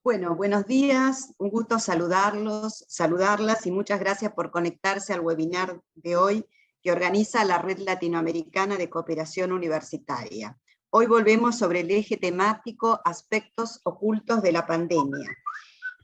Bueno, buenos días, un gusto saludarlas y muchas gracias por conectarse al webinar de hoy que organiza la Red Latinoamericana de Cooperación Universitaria. Hoy volvemos sobre el eje temático Aspectos ocultos de la pandemia,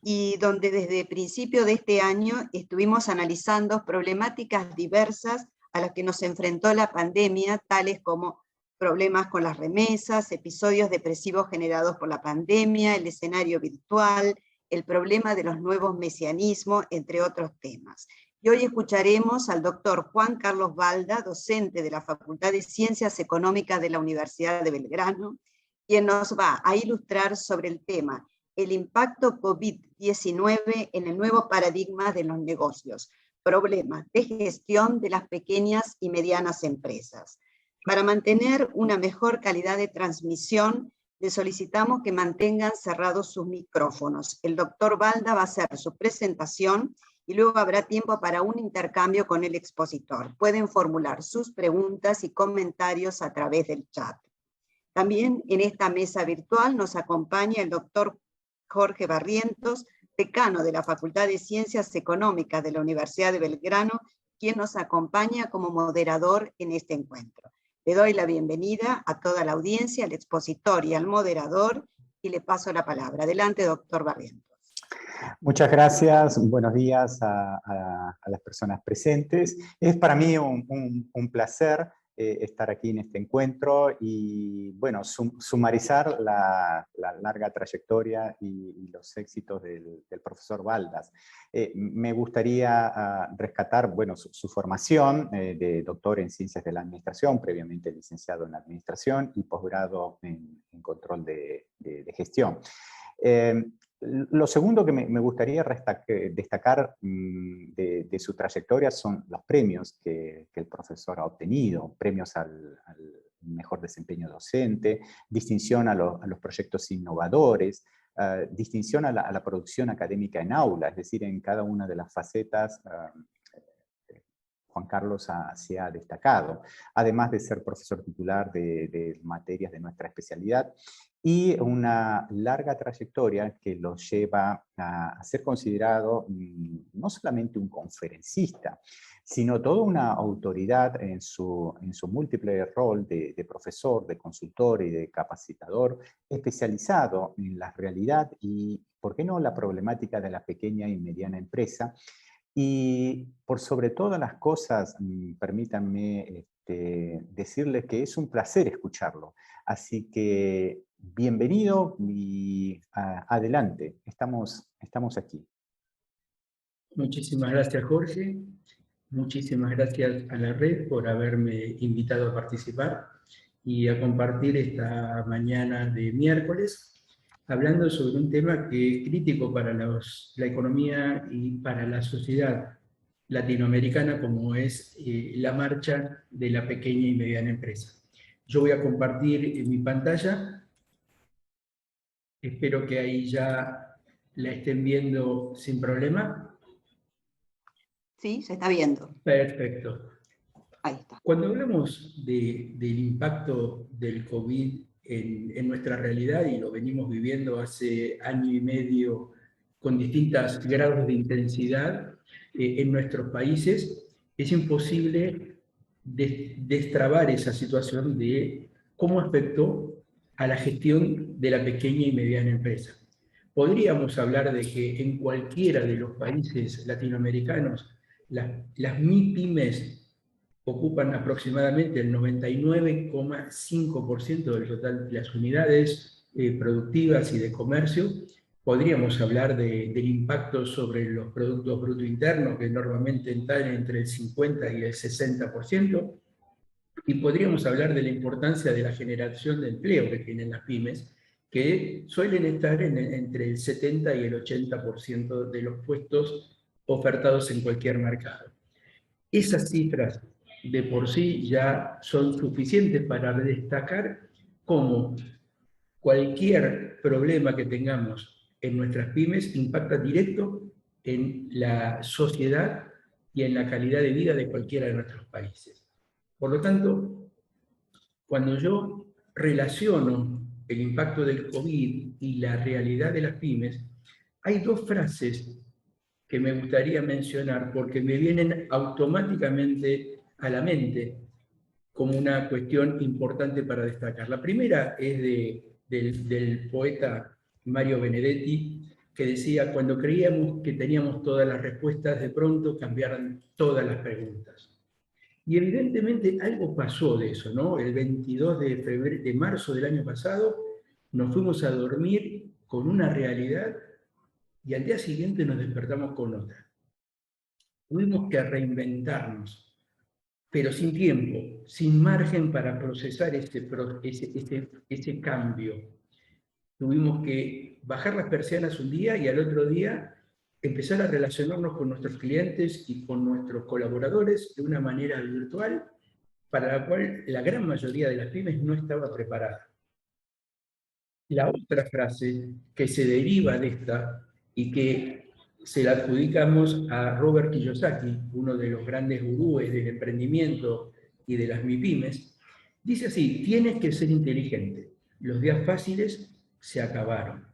y donde desde el principio de este año estuvimos analizando problemáticas diversas a las que nos enfrentó la pandemia, tales como problemas con las remesas, episodios depresivos generados por la pandemia, el escenario virtual, el problema de los nuevos mesianismos, entre otros temas. Y hoy escucharemos al doctor Juan Carlos Balda, docente de la Facultad de Ciencias Económicas de la Universidad de Belgrano, quien nos va a ilustrar sobre el tema el impacto COVID-19 en el nuevo paradigma de los negocios, problemas de gestión de las pequeñas y medianas empresas. Para mantener una mejor calidad de transmisión, le solicitamos que mantengan cerrados sus micrófonos. El doctor Balda va a hacer su presentación y luego habrá tiempo para un intercambio con el expositor. Pueden formular sus preguntas y comentarios a través del chat. También en esta mesa virtual nos acompaña el doctor Jorge Barrientos, decano de la Facultad de Ciencias Económicas de la Universidad de Belgrano, quien nos acompaña como moderador en este encuentro. Le doy la bienvenida a toda la audiencia, al expositor y al moderador, y le paso la palabra. Adelante, doctor Barrientos. Muchas gracias, buenos días a las personas presentes. Es para mí un placer estar aquí en este encuentro y, bueno, sumarizar la larga trayectoria y los éxitos del profesor Baldas. Me gustaría rescatar, bueno, su formación de doctor en Ciencias de la Administración, previamente licenciado en Administración y posgrado en Control de Gestión. Lo segundo que me gustaría destacar de su trayectoria son los premios que el profesor ha obtenido, premios al mejor desempeño docente, distinción a los proyectos innovadores, distinción a la producción académica en aula, es decir, en cada una de las facetas Juan Carlos se ha destacado, además de ser profesor titular de materias de nuestra especialidad, y una larga trayectoria que lo lleva a ser considerado no solamente un conferencista, sino toda una autoridad en su múltiple rol de profesor, de consultor y de capacitador, especializado en la realidad y, ¿por qué no?, la problemática de la pequeña y mediana empresa. Y por sobre todas las cosas, permítanme decirles que es un placer escucharlo. Así que bienvenido y adelante, estamos aquí. Muchísimas gracias, Jorge. Muchísimas gracias a la red por haberme invitado a participar y a compartir esta mañana de miércoles, hablando sobre un tema que es crítico para la economía y para la sociedad latinoamericana, como es la marcha de la pequeña y mediana empresa. Yo voy a compartir mi pantalla. Espero que ahí ya la estén viendo sin problema. Sí, se está viendo. Perfecto. Ahí está. Cuando hablamos del impacto del COVID en nuestra realidad, y lo venimos viviendo hace año y medio con distintos grados de intensidad en nuestros países, es imposible destrabar esa situación de cómo afectó a la gestión de la pequeña y mediana empresa. Podríamos hablar de que en cualquiera de los países latinoamericanos las MIPYMES ocupan aproximadamente el 99,5% del total de las unidades productivas y de comercio. Podríamos hablar del impacto sobre los productos brutos internos, que normalmente están entre el 50 y el 60%, y podríamos hablar de la importancia de la generación de empleo que tienen las pymes, que suelen estar entre el 70 y el 80% de los puestos ofertados en cualquier mercado. Esas cifras de por sí ya son suficientes para destacar cómo cualquier problema que tengamos en nuestras pymes impacta directo en la sociedad y en la calidad de vida de cualquiera de nuestros países. Por lo tanto, cuando yo relaciono el impacto del COVID y la realidad de las pymes, hay dos frases que me gustaría mencionar porque me vienen automáticamente a la mente como una cuestión importante para destacar. La primera es del poeta Mario Benedetti, que decía: cuando creíamos que teníamos todas las respuestas, de pronto cambiaron todas las preguntas. Y evidentemente algo pasó de eso, ¿no? El 22 de marzo del año pasado nos fuimos a dormir con una realidad y al día siguiente nos despertamos con otra. Tuvimos que reinventarnos, pero sin tiempo, sin margen para procesar ese cambio. Tuvimos que bajar las persianas un día y al otro día empezar a relacionarnos con nuestros clientes y con nuestros colaboradores de una manera virtual para la cual la gran mayoría de las pymes no estaba preparada. La otra frase que se deriva de esta y que se la adjudicamos a Robert Kiyosaki, uno de los grandes gurúes del emprendimiento y de las MIPYMES, dice así: tienes que ser inteligente, los días fáciles se acabaron.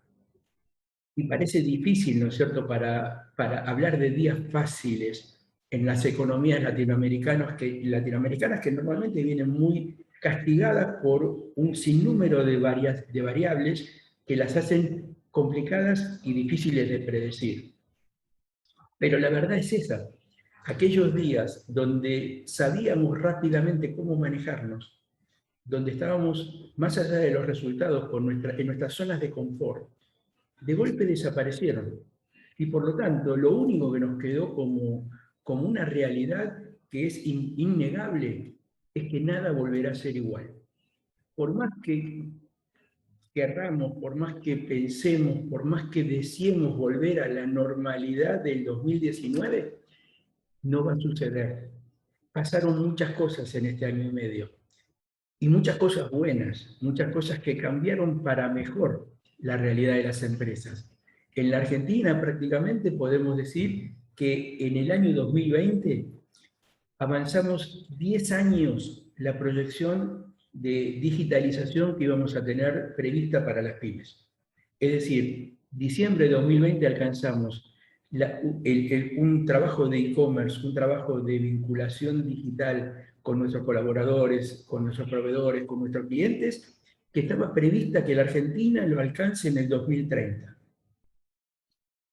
Y parece difícil, ¿no es cierto?, para hablar de días fáciles en las economías latinoamericanas que normalmente vienen muy castigadas por un sinnúmero de variables que las hacen complicadas y difíciles de predecir. Pero la verdad es esa: aquellos días donde sabíamos rápidamente cómo manejarnos, donde estábamos más allá de los resultados en nuestras zonas de confort, de golpe desaparecieron. Y por lo tanto, lo único que nos quedó como una realidad que es innegable es que nada volverá a ser igual. Por más que querramos, por más que pensemos, por más que deseemos volver a la normalidad del 2019, no va a suceder. Pasaron muchas cosas en este año y medio. Y muchas cosas buenas, muchas cosas que cambiaron para mejor la realidad de las empresas. En la Argentina prácticamente podemos decir que en el año 2020 avanzamos 10 años la proyección de digitalización que íbamos a tener prevista para las pymes. Es decir, diciembre de 2020 alcanzamos un trabajo de e-commerce, un trabajo de vinculación digital con nuestros colaboradores, con nuestros proveedores, con nuestros clientes, que estaba prevista que la Argentina lo alcance en el 2030.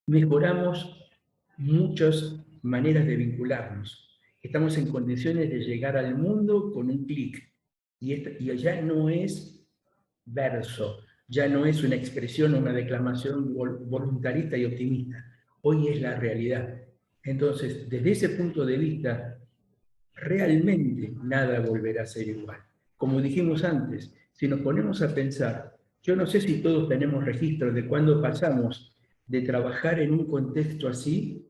Mejoramos muchas maneras de vincularnos. Estamos en condiciones de llegar al mundo con un clic. Y ya no es verso, ya no es una expresión o una declamación voluntarista y optimista. Hoy es la realidad. Entonces, desde ese punto de vista, realmente nada volverá a ser igual. Como dijimos antes, si nos ponemos a pensar, yo no sé si todos tenemos registro de cuándo pasamos de trabajar en un contexto así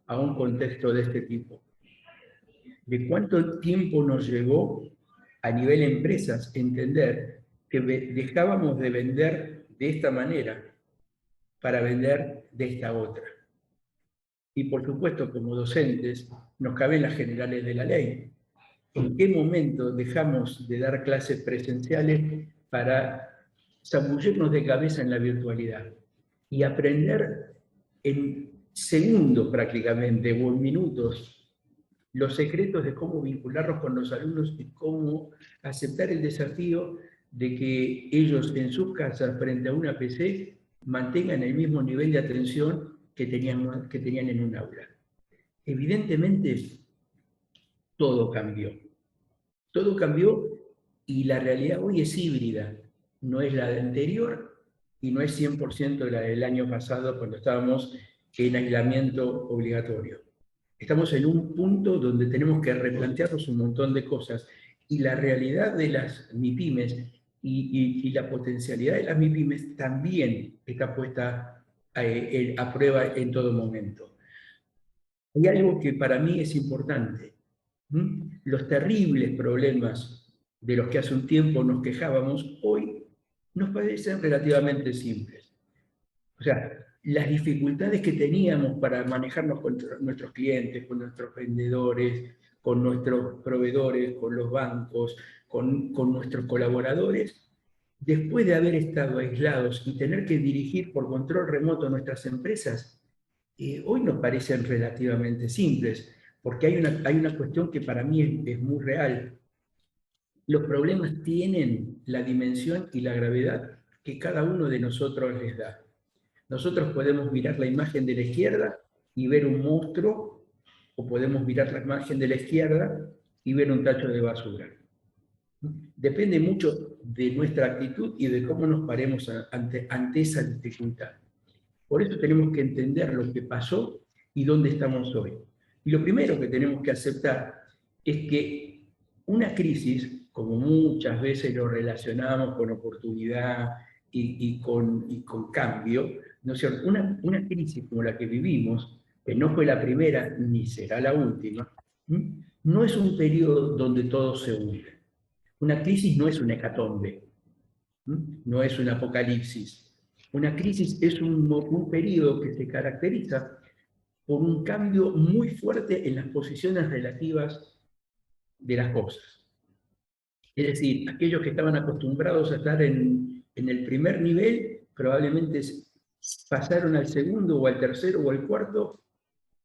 a un contexto de este tipo. De cuánto tiempo nos llevó a nivel empresas entender que dejábamos de vender de esta manera para vender de esta otra. Y por supuesto, como docentes, nos caben las generales de la ley. ¿En qué momento dejamos de dar clases presenciales para zambullirnos de cabeza en la virtualidad y aprender en segundos prácticamente o en minutos los secretos de cómo vincularnos con los alumnos y cómo aceptar el desafío de que ellos en sus casas frente a una PC mantengan el mismo nivel de atención que tenían en un aula? Evidentemente, todo cambió. Todo cambió y la realidad hoy es híbrida. No es la de anterior y no es 100% la del año pasado cuando estábamos en aislamiento obligatorio. Estamos en un punto donde tenemos que replantearnos un montón de cosas y la realidad de las MIPYMES y la potencialidad de las MIPYMES también está puesta a prueba en todo momento. Hay algo que para mí es importante. Los terribles problemas de los que hace un tiempo nos quejábamos, hoy nos parecen relativamente simples. O sea, las dificultades que teníamos para manejarnos con nuestros clientes, con nuestros vendedores, con nuestros proveedores, con los bancos, con nuestros colaboradores, después de haber estado aislados y tener que dirigir por control remoto nuestras empresas, hoy nos parecen relativamente simples, porque hay una cuestión que para mí es muy real. Los problemas tienen la dimensión y la gravedad que cada uno de nosotros les da. Nosotros podemos mirar la imagen de la izquierda y ver un monstruo, o podemos mirar la imagen de la izquierda y ver un tacho de basura. Depende mucho de nuestra actitud y de cómo nos paremos ante esa dificultad. Por eso tenemos que entender lo que pasó y dónde estamos hoy. Y lo primero que tenemos que aceptar es que una crisis, como muchas veces lo relacionamos con oportunidad y con cambio, ¿no es cierto? Una crisis como la que vivimos, que no fue la primera ni será la última, no es un periodo donde todo se hunde. Una crisis no es una hecatombe, no es un apocalipsis. Una crisis es un periodo que se caracteriza por un cambio muy fuerte en las posiciones relativas de las cosas. Es decir, aquellos que estaban acostumbrados a estar en el primer nivel, probablemente pasaron al segundo o al tercero o al cuarto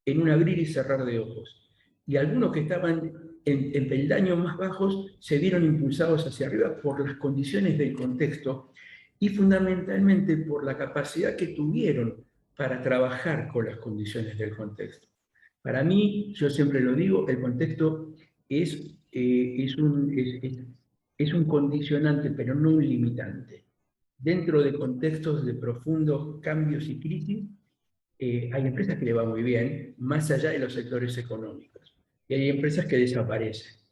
en un abrir y cerrar de ojos. Y algunos que estaban en peldaños más bajos se vieron impulsados hacia arriba por las condiciones del contexto y fundamentalmente por la capacidad que tuvieron para trabajar con las condiciones del contexto. Para mí, yo siempre lo digo, el contexto es un condicionante, pero no un limitante. Dentro de contextos de profundos cambios y crisis, hay empresas que le va muy bien, más allá de los sectores económicos. Y hay empresas que desaparecen.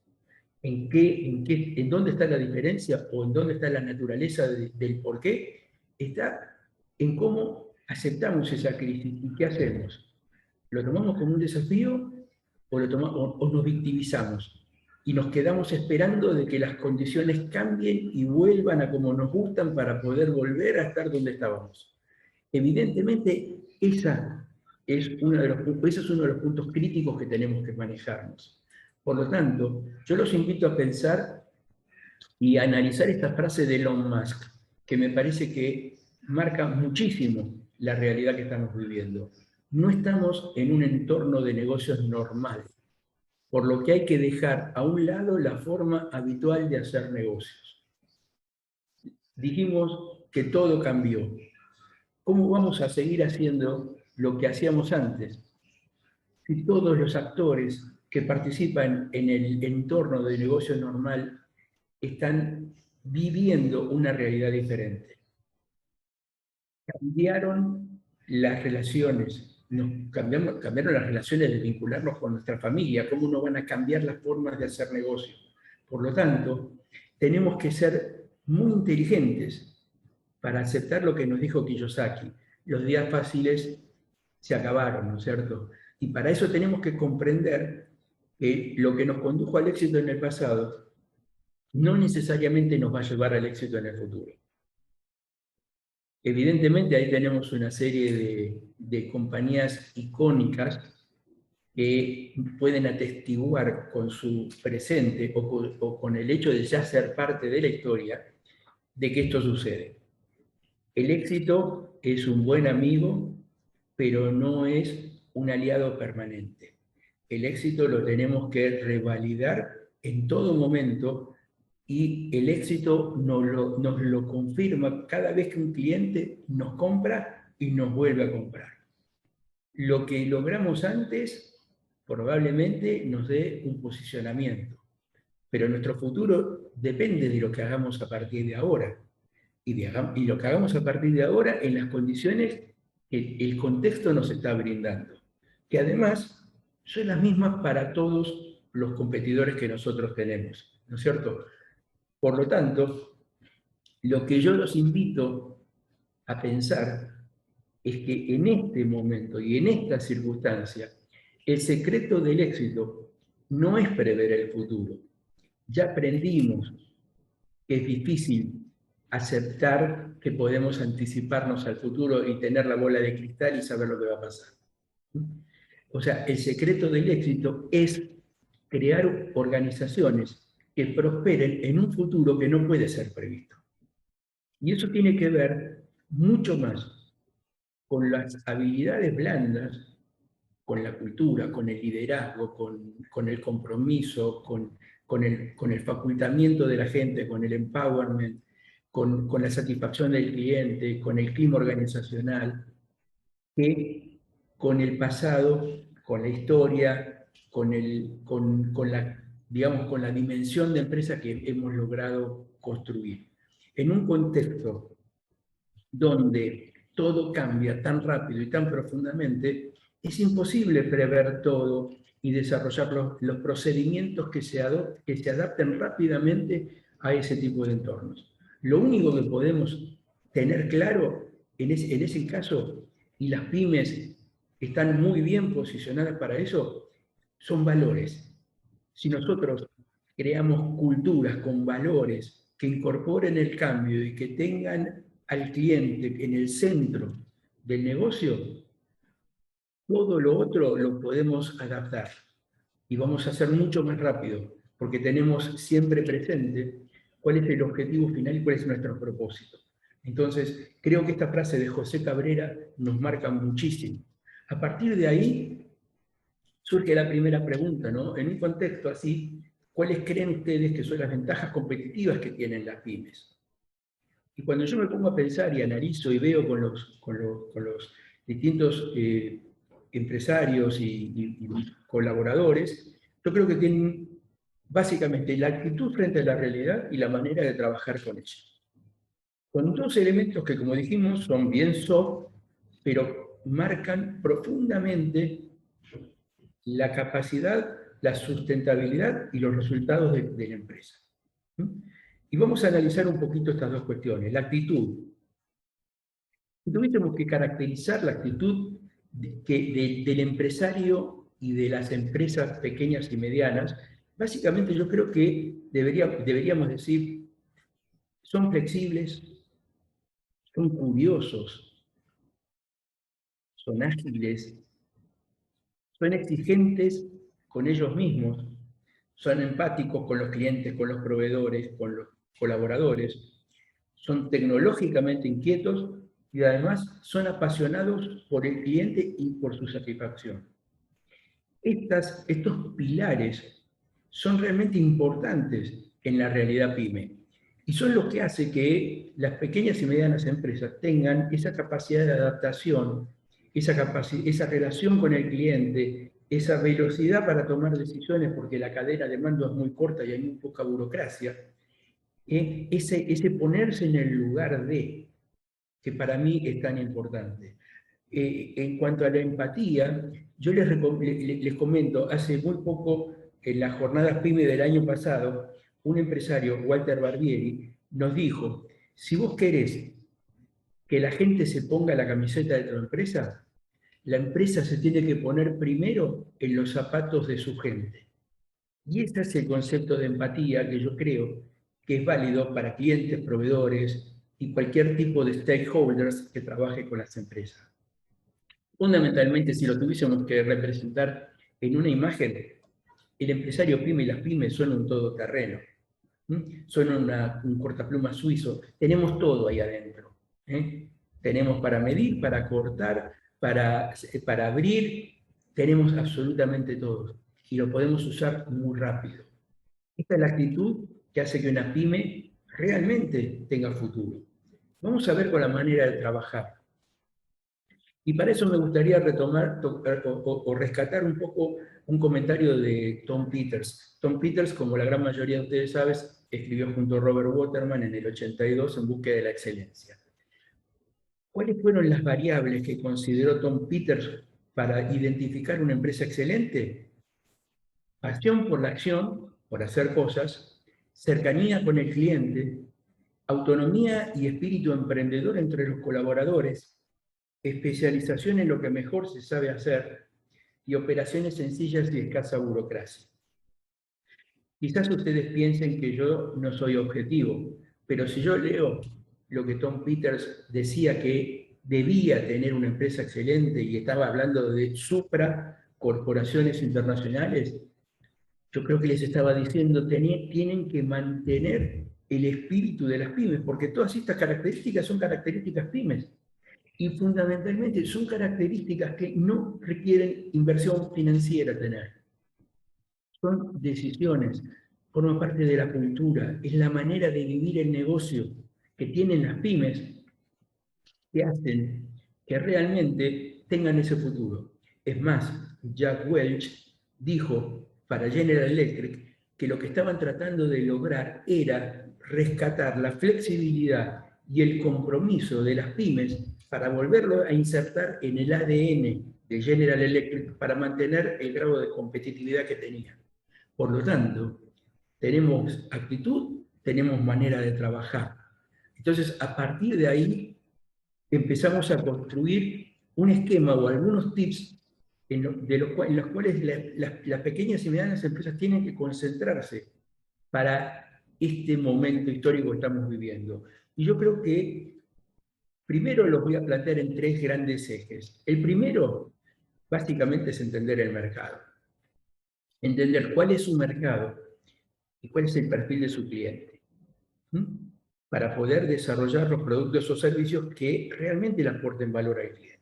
¿En dónde está la diferencia o en dónde está la naturaleza del por qué? Está en cómo aceptamos esa crisis y qué hacemos. ¿Lo tomamos como un desafío o nos victimizamos? Y nos quedamos esperando de que las condiciones cambien y vuelvan a como nos gustan para poder volver a estar donde estábamos. Evidentemente, ese es uno de los puntos críticos que tenemos que manejarnos. Por lo tanto, yo los invito a pensar y a analizar esta frase de Elon Musk, que me parece que marca muchísimo la realidad que estamos viviendo. No estamos en un entorno de negocios normal, por lo que hay que dejar a un lado la forma habitual de hacer negocios. Dijimos que todo cambió. ¿Cómo vamos a seguir haciendo lo que hacíamos antes? Si todos los actores que participan en el entorno de negocio normal están viviendo una realidad diferente. Cambiaron las relaciones, cambiaron las relaciones de vincularnos con nuestra familia, cómo no van a cambiar las formas de hacer negocio. Por lo tanto, tenemos que ser muy inteligentes para aceptar lo que nos dijo Kiyosaki. Los días fáciles se acabaron, ¿no es cierto? Y para eso tenemos que comprender que lo que nos condujo al éxito en el pasado no necesariamente nos va a llevar al éxito en el futuro. Evidentemente ahí tenemos una serie de compañías icónicas que pueden atestiguar con su presente o con el hecho de ya ser parte de la historia de que esto sucede. El éxito es un buen amigo, pero no es un aliado permanente. El éxito lo tenemos que revalidar en todo momento y el éxito nos lo confirma cada vez que un cliente nos compra y nos vuelve a comprar. Lo que logramos antes probablemente nos dé un posicionamiento, pero nuestro futuro depende de lo que hagamos a partir de ahora. Y lo que hagamos a partir de ahora en las condiciones que el contexto nos está brindando, que además son las mismas para todos los competidores que nosotros tenemos, ¿no es cierto? Por lo tanto, lo que yo los invito a pensar es que en este momento y en esta circunstancia, el secreto del éxito no es prever el futuro. Ya aprendimos que es difícil aceptar que podemos anticiparnos al futuro y tener la bola de cristal y saber lo que va a pasar. O sea, el secreto del éxito es crear organizaciones que prosperen en un futuro que no puede ser previsto. Y eso tiene que ver mucho más con las habilidades blandas, con la cultura, con el liderazgo, con el compromiso, con el facultamiento de la gente, con el empowerment, con la satisfacción del cliente, con el clima organizacional, que con el pasado, con la historia, digamos, con la dimensión de empresa que hemos logrado construir. En un contexto donde todo cambia tan rápido y tan profundamente, es imposible prever todo y desarrollar los procedimientos que se adapten rápidamente a ese tipo de entornos. Lo único que podemos tener claro en ese caso, y las pymes están muy bien posicionadas para eso, son valores. Si nosotros creamos culturas con valores que incorporen el cambio y que tengan al cliente en el centro del negocio, todo lo otro lo podemos adaptar y vamos a hacer mucho más rápido, porque tenemos siempre presente cuál es el objetivo final y cuál es nuestro propósito. Entonces, creo que esta frase de José Cabrera nos marca muchísimo. A partir de ahí surge la primera pregunta, ¿no? En un contexto así, ¿cuáles creen ustedes que son las ventajas competitivas que tienen las pymes? Y cuando yo me pongo a pensar y analizo y veo con los distintos empresarios y colaboradores, yo creo que tienen básicamente la actitud frente a la realidad y la manera de trabajar con ella. Con dos elementos que, como dijimos, son bien soft, pero marcan profundamente la capacidad, la sustentabilidad y los resultados de la empresa. Y vamos a analizar un poquito estas dos cuestiones. La actitud. Si tuviésemos que caracterizar la actitud del empresario y de las empresas pequeñas y medianas, básicamente yo creo que deberíamos decir, son flexibles, son curiosos, son ágiles, son exigentes con ellos mismos, son empáticos con los clientes, con los proveedores, con los colaboradores, son tecnológicamente inquietos y además son apasionados por el cliente y por su satisfacción. Estos pilares son realmente importantes en la realidad PYME y son lo que hace que las pequeñas y medianas empresas tengan esa capacidad de adaptación, esa relación con el cliente, esa velocidad para tomar decisiones porque la cadena de mando es muy corta y hay muy poca burocracia, ese ponerse en el lugar de, que para mí es tan importante. En cuanto a la empatía, yo les comento, hace muy poco, en las jornadas PYME del año pasado, un empresario, Walter Barbieri, nos dijo, si vos querés que la gente se ponga la camiseta de tu empresa, la empresa se tiene que poner primero en los zapatos de su gente. Y este es el concepto de empatía que yo creo que es válido para clientes, proveedores y cualquier tipo de stakeholders que trabaje con las empresas. Fundamentalmente, si lo tuviésemos que representar en una imagen, el empresario PYME y las pymes son un todoterreno, son un cortapluma suizo, tenemos todo ahí adentro. Tenemos para medir, para cortar, para abrir, tenemos absolutamente todo y lo podemos usar muy rápido. Esta es la actitud que hace que una pyme realmente tenga futuro. Vamos a ver con la manera de trabajar. Y para eso me gustaría retomar o rescatar un poco un comentario de Tom Peters. Tom Peters, como la gran mayoría de ustedes saben, escribió junto a Robert Waterman en el 82 En búsqueda de la excelencia. ¿Cuáles fueron las variables que consideró Tom Peters para identificar una empresa excelente? Pasión por la acción, por hacer cosas, cercanía con el cliente, autonomía y espíritu emprendedor entre los colaboradores, especialización en lo que mejor se sabe hacer y operaciones sencillas y escasa burocracia. Quizás ustedes piensen que yo no soy objetivo, pero si yo leo lo que Tom Peters decía que debía tener una empresa excelente y estaba hablando de supracorporaciones internacionales, yo creo que les estaba diciendo, tienen que mantener el espíritu de las pymes, porque todas estas características son características pymes. Y fundamentalmente son características que no requieren inversión financiera tener. Son decisiones, forman parte de la cultura, es la manera de vivir el negocio que tienen las pymes que hacen que realmente tengan ese futuro. Es más, Jack Welch dijo para General Electric que lo que estaban tratando de lograr era rescatar la flexibilidad y el compromiso de las pymes para volverlo a insertar en el ADN de General Electric para mantener el grado de competitividad que tenía. Por lo tanto, tenemos actitud, tenemos manera de trabajar. Entonces, a partir de ahí, empezamos a construir un esquema o algunos tips en los cuales las pequeñas y medianas empresas tienen que concentrarse para este momento histórico que estamos viviendo. Y yo creo que primero los voy a plantear en 3 grandes ejes. El primero, básicamente, es entender el mercado. Entender cuál es su mercado y cuál es el perfil de su cliente. Para poder desarrollar los productos o servicios que realmente le aporten valor al cliente.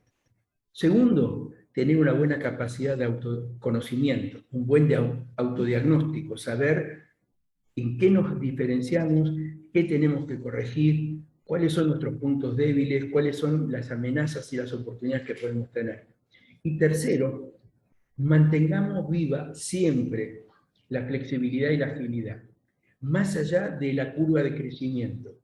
Segundo, tener una buena capacidad de autoconocimiento, un buen autodiagnóstico, saber en qué nos diferenciamos, qué tenemos que corregir, cuáles son nuestros puntos débiles, cuáles son las amenazas y las oportunidades que podemos tener. Y tercero, mantengamos viva siempre la flexibilidad y la agilidad, más allá de la curva de crecimiento.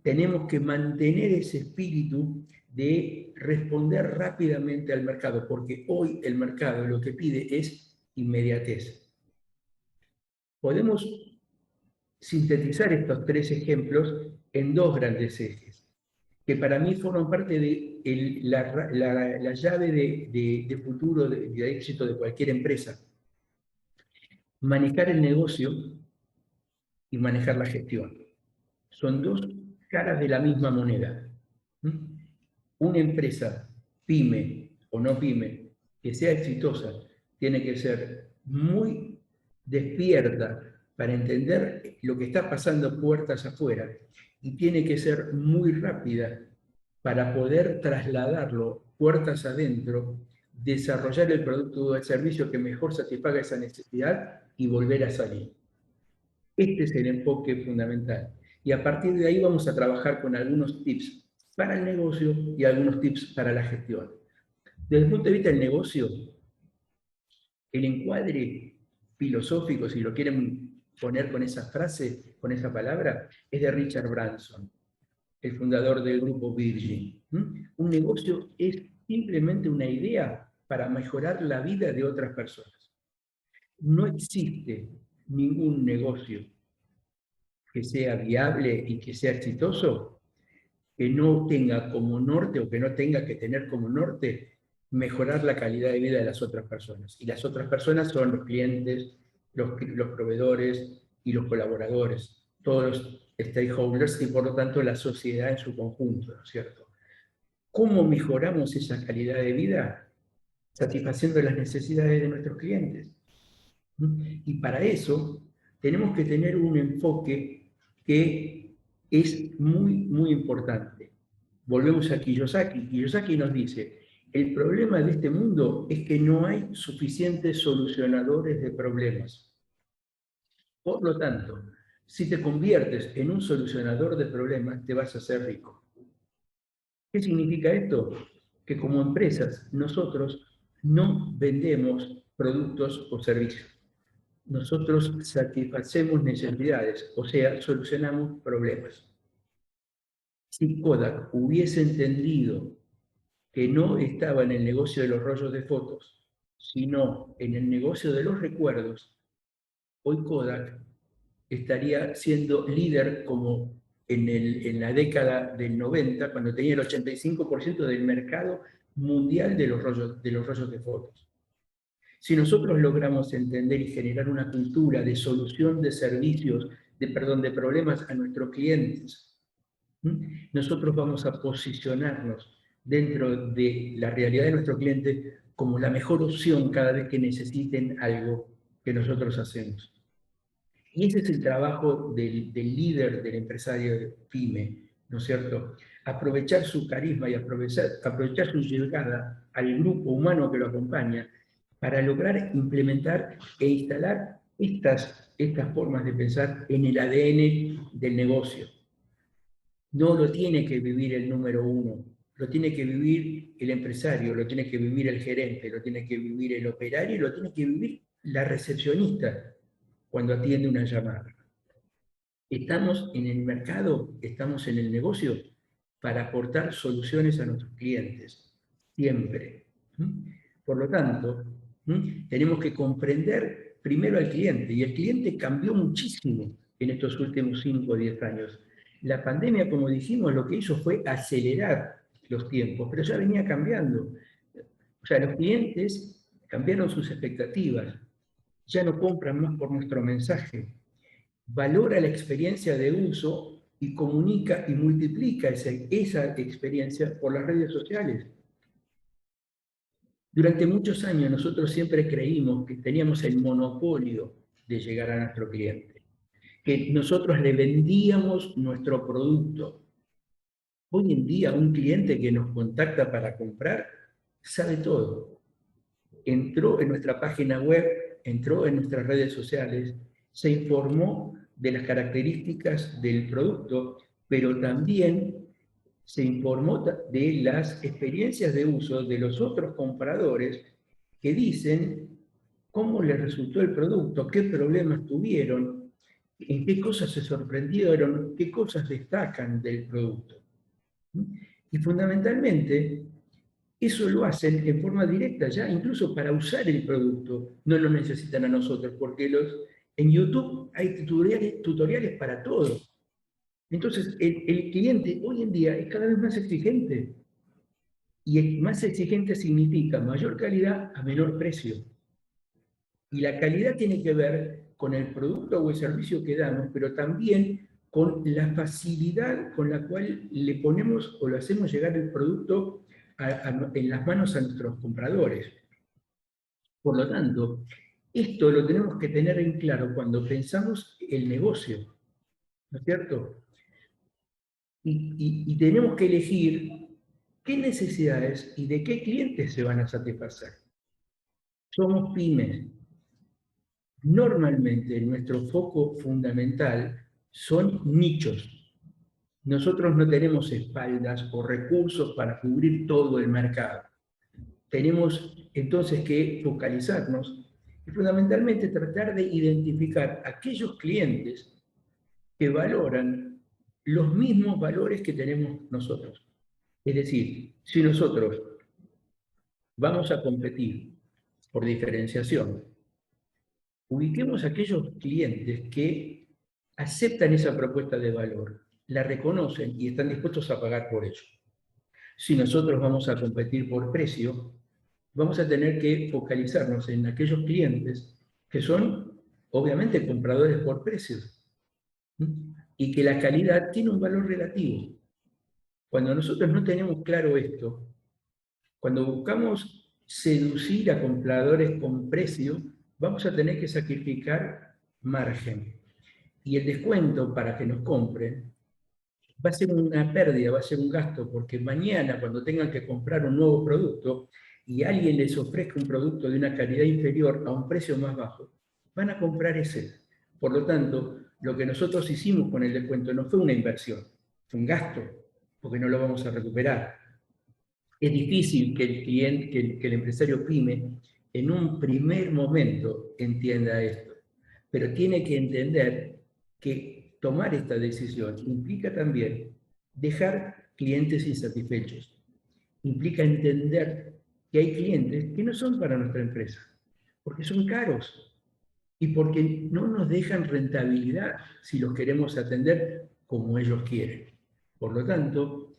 Tenemos que mantener ese espíritu de responder rápidamente al mercado, porque hoy el mercado lo que pide es inmediatez. Podemos sintetizar estos 3 ejemplos en 2 grandes ejes, que para mí forman parte de la llave de futuro, de éxito de cualquier empresa. Manejar el negocio y manejar la gestión. Son 2 caras de la misma moneda. Una empresa, pyme o no pyme, que sea exitosa, tiene que ser muy despierta para entender lo que está pasando puertas afuera y tiene que ser muy rápida para poder trasladarlo puertas adentro, desarrollar el producto o el servicio que mejor satisfaga esa necesidad y volver a salir. Este es el enfoque fundamental. Y a partir de ahí vamos a trabajar con algunos tips para el negocio y algunos tips para la gestión. Desde el punto de vista del negocio, el encuadre filosófico, si lo quieren poner con esa frase, con esa palabra, es de Richard Branson, el fundador del grupo Virgin. Un negocio es simplemente una idea para mejorar la vida de otras personas. No existe ningún negocio que sea viable y que sea exitoso que no tenga como norte o que no tenga que tener como norte mejorar la calidad de vida de las otras personas. Y las otras personas son los clientes, los proveedores y los colaboradores, todos los stakeholders y por lo tanto la sociedad en su conjunto, ¿no es cierto? ¿Cómo mejoramos esa calidad de vida? Satisfaciendo las necesidades de nuestros clientes. Y para eso tenemos que tener un enfoque que es muy, muy importante. Volvemos a Kiyosaki. Kiyosaki nos dice, el problema de este mundo es que no hay suficientes solucionadores de problemas. Por lo tanto, si te conviertes en un solucionador de problemas, te vas a hacer rico. ¿Qué significa esto? Que como empresas, nosotros no vendemos productos o servicios. Nosotros satisfacemos necesidades, o sea, solucionamos problemas. Si Kodak hubiese entendido que no estaba en el negocio de los rollos de fotos, sino en el negocio de los recuerdos, hoy Kodak estaría siendo líder como en la década del 90, cuando tenía el 85% del mercado mundial de los rollos de fotos. Si nosotros logramos entender y generar una cultura de solución de servicios, de problemas a nuestros clientes, nosotros vamos a posicionarnos dentro de la realidad de nuestro cliente como la mejor opción cada vez que necesiten algo que nosotros hacemos. Y ese es el trabajo del líder, del empresario PYME, ¿no es cierto? Aprovechar su carisma y aprovechar su llegada al grupo humano que lo acompaña para lograr implementar e instalar estas formas de pensar en el ADN del negocio. No lo tiene que vivir el número uno, lo tiene que vivir el empresario, lo tiene que vivir el gerente, lo tiene que vivir el operario y lo tiene que vivir la recepcionista cuando atiende una llamada. Estamos en el mercado, estamos en el negocio para aportar soluciones a nuestros clientes, siempre. Por lo tanto, tenemos que comprender primero al cliente, y el cliente cambió muchísimo en estos últimos 5 o 10 años. La pandemia, como dijimos, lo que hizo fue acelerar los tiempos, pero ya venía cambiando. O sea, los clientes cambiaron sus expectativas, ya no compran más por nuestro mensaje, valora la experiencia de uso y comunica y multiplica esa experiencia por las redes sociales. Durante muchos años nosotros siempre creímos que teníamos el monopolio de llegar a nuestro cliente, que nosotros le vendíamos nuestro producto. Hoy en día un cliente que nos contacta para comprar sabe todo. Entró en nuestra página web, entró en nuestras redes sociales, se informó de las características del producto, pero también se informó de las experiencias de uso de los otros compradores que dicen cómo les resultó el producto, qué problemas tuvieron, en qué cosas se sorprendieron, qué cosas destacan del producto. Y fundamentalmente, eso lo hacen en forma directa ya, incluso para usar el producto, no lo necesitan a nosotros, porque en YouTube hay tutoriales para todo. Entonces, el cliente hoy en día es cada vez más exigente. Y más exigente significa mayor calidad a menor precio. Y la calidad tiene que ver con el producto o el servicio que damos, pero también con la facilidad con la cual le ponemos o lo hacemos llegar el producto en las manos a nuestros compradores. Por lo tanto, esto lo tenemos que tener en claro cuando pensamos el negocio, ¿no es cierto? Y tenemos que elegir qué necesidades y de qué clientes se van a satisfacer. Somos pymes. Normalmente nuestro foco fundamental son nichos. Nosotros no tenemos espaldas o recursos para cubrir todo el mercado. Tenemos entonces que focalizarnos y fundamentalmente tratar de identificar aquellos clientes que valoran los mismos valores que tenemos nosotros. Es decir, si nosotros vamos a competir por diferenciación, ubiquemos a aquellos clientes que aceptan esa propuesta de valor, la reconocen y están dispuestos a pagar por ello. Si nosotros vamos a competir por precio, vamos a tener que focalizarnos en aquellos clientes que son, obviamente, compradores por precios y que la calidad tiene un valor relativo. Cuando nosotros no tenemos claro esto, cuando buscamos seducir a compradores con precio, vamos a tener que sacrificar margen. Y el descuento para que nos compren va a ser una pérdida, va a ser un gasto, porque mañana cuando tengan que comprar un nuevo producto y alguien les ofrezca un producto de una calidad inferior a un precio más bajo, van a comprar ese. Por lo tanto, lo que nosotros hicimos con el descuento no fue una inversión, fue un gasto, porque no lo vamos a recuperar. Es difícil que el cliente, que el empresario pyme, en un primer momento entienda esto, pero tiene que entender que tomar esta decisión implica también dejar clientes insatisfechos. Implica entender que hay clientes que no son para nuestra empresa, porque son caros y porque no nos dejan rentabilidad si los queremos atender como ellos quieren. Por lo tanto,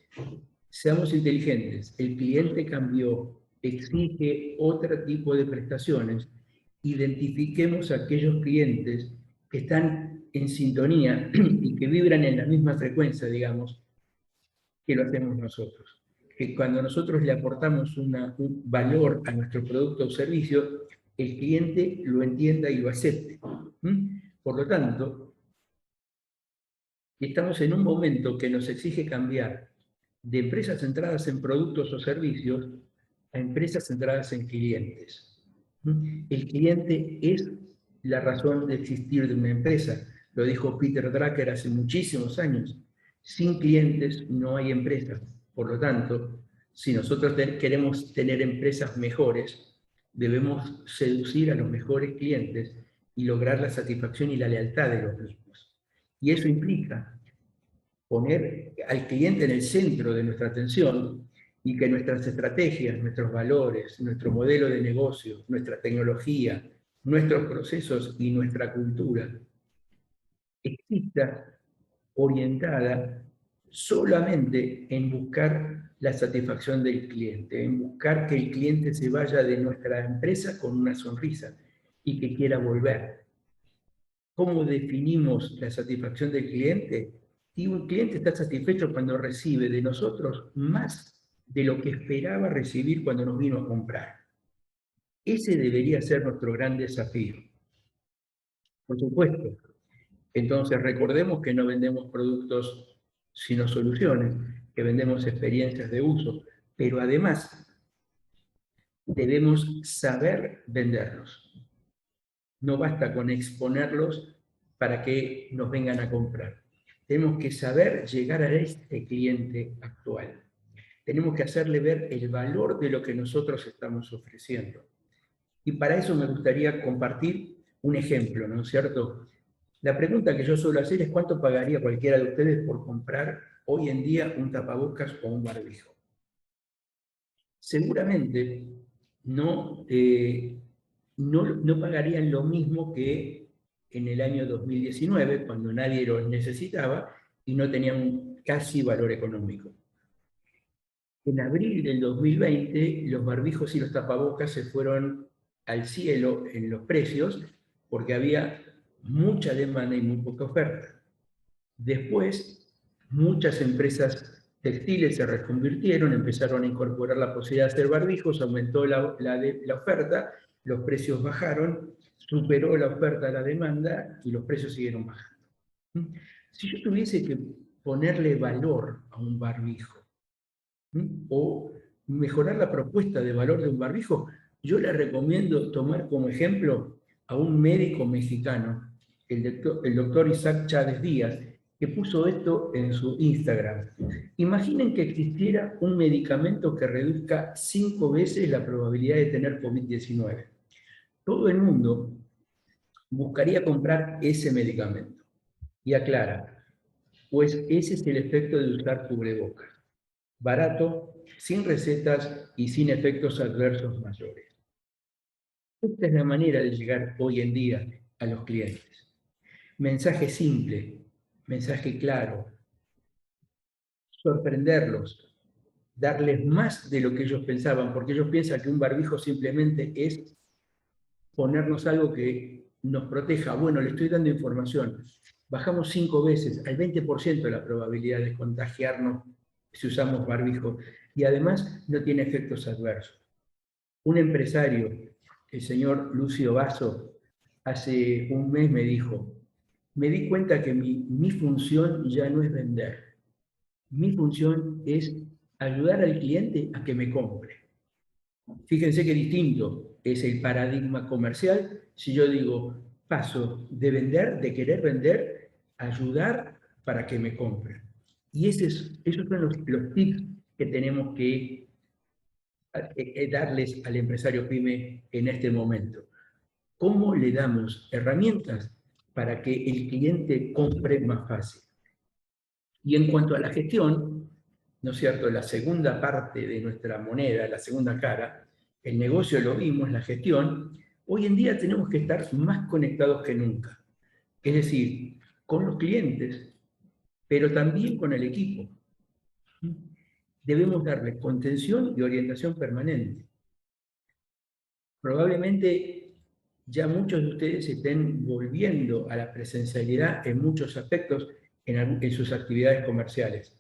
seamos inteligentes. El cliente cambió, exige otro tipo de prestaciones. Identifiquemos a aquellos clientes que están en sintonía y que vibran en la misma frecuencia, digamos, que lo hacemos nosotros. Que cuando nosotros le aportamos un valor a nuestro producto o servicio, el cliente lo entienda y lo acepte. Por Por lo tanto, estamos en un momento que nos exige cambiar de empresas centradas en productos o servicios a empresas centradas en clientes. El cliente es la razón de existir de una empresa. Lo dijo Peter Drucker hace muchísimos años. Sin clientes no hay empresas. Por lo tanto, si nosotros queremos tener empresas mejores, debemos seducir a los mejores clientes y lograr la satisfacción y la lealtad de los mismos. Y eso implica poner al cliente en el centro de nuestra atención y que nuestras estrategias, nuestros valores, nuestro modelo de negocio, nuestra tecnología, nuestros procesos y nuestra cultura exista orientada solamente en buscar la satisfacción del cliente, en buscar que el cliente se vaya de nuestra empresa con una sonrisa y que quiera volver. ¿Cómo definimos la satisfacción del cliente? Y un cliente está satisfecho cuando recibe de nosotros más de lo que esperaba recibir cuando nos vino a comprar. Ese debería ser nuestro gran desafío. Por supuesto. Entonces recordemos que no vendemos productos sino soluciones, que vendemos experiencias de uso, pero además debemos saber venderlos. No basta con exponerlos para que nos vengan a comprar. Tenemos que saber llegar a este cliente actual. Tenemos que hacerle ver el valor de lo que nosotros estamos ofreciendo. Y para eso me gustaría compartir un ejemplo, ¿no es cierto? La pregunta que yo suelo hacer es ¿cuánto pagaría cualquiera de ustedes por comprar hoy en día un tapabocas o un barbijo? Seguramente no pagarían lo mismo que en el año 2019, cuando nadie los necesitaba y no tenían casi valor económico. En abril del 2020, los barbijos y los tapabocas se fueron al cielo en los precios porque había mucha demanda y muy poca oferta. Después, muchas empresas textiles se reconvirtieron, empezaron a incorporar la posibilidad de hacer barbijos, aumentó la oferta, los precios bajaron, superó la oferta a la demanda y los precios siguieron bajando. Si yo tuviese que ponerle valor a un barbijo o mejorar la propuesta de valor de un barbijo, yo le recomiendo tomar como ejemplo a un médico mexicano, el doctor Isaac Chávez Díaz, que puso esto en su Instagram. Imaginen que existiera un medicamento que reduzca 5 veces la probabilidad de tener COVID-19. Todo el mundo buscaría comprar ese medicamento. Y aclara, pues ese es el efecto de usar cubrebocas. Barato, sin recetas y sin efectos adversos mayores. Esta es la manera de llegar hoy en día a los clientes. Mensaje simple, mensaje claro, sorprenderlos, darles más de lo que ellos pensaban, porque ellos piensan que un barbijo simplemente es ponernos algo que nos proteja. Bueno, le estoy dando información. Bajamos 5 veces, al 20% la probabilidad de contagiarnos si usamos barbijo, y además no tiene efectos adversos. Un empresario, el señor Lucio Basso, hace un mes me dijo, me di cuenta que mi función ya no es vender, mi función es ayudar al cliente a que me compre. Fíjense qué distinto es el paradigma comercial si yo digo, paso de vender, de querer vender, a ayudar para que me compren. Y esos son los tips que tenemos que darles al empresario pyme en este momento. ¿Cómo le damos herramientas para que el cliente compre más fácil? Y en cuanto a la gestión, ¿no es cierto?, la segunda parte de nuestra moneda, la segunda cara, el negocio lo vimos, la gestión, hoy en día tenemos que estar más conectados que nunca. Es decir, con los clientes, pero también con el equipo. Debemos darle contención y orientación permanente. Probablemente ya muchos de ustedes estén volviendo a la presencialidad en muchos aspectos en sus actividades comerciales.